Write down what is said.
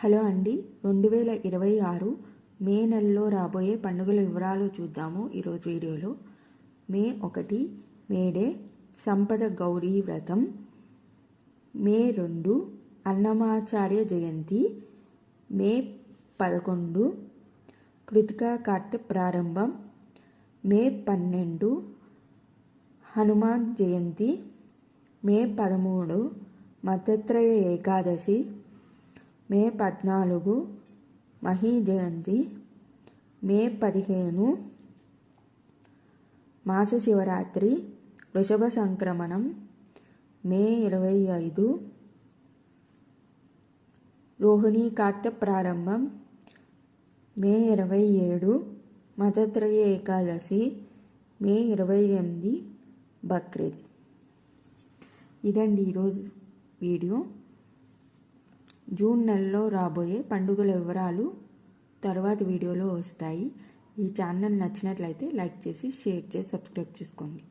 Hello అండి, 2026 మే నెలలో రాబోయే పండుగల వివరాలు చూద్దాము ఈరోజు వీడియోలో. మే 1 మేడే సంపద గౌరీ వ్రతం, మే 2 అన్నమాచార్య జయంతి, మే 11 కృతికా కార్తె ప్రారంభం, మే 12 హనుమాన్ జయంతి, మే 13 మతత్రయ ఏకాదశి, మే 14 మహీ జయంతి, మే 15 మాస శివరాత్రి వృషభ సంక్రమణం, మే 25 రోహిణీ కార్తె ప్రారంభం, మే 27 మతత్రయ ఏకాదశి, మే 28 బక్రీద్. ఇదండి ఈరోజు వీడియో. జూన్ నెలలో రాబోయే పండుగల వివరాలు తర్వాతి వీడియోలో వస్తాయి. ఈ ఛానల్ నచ్చినట్లయితే లైక్ చేసి, షేర్ చేసి, సబ్స్క్రైబ్ చేసుకోండి.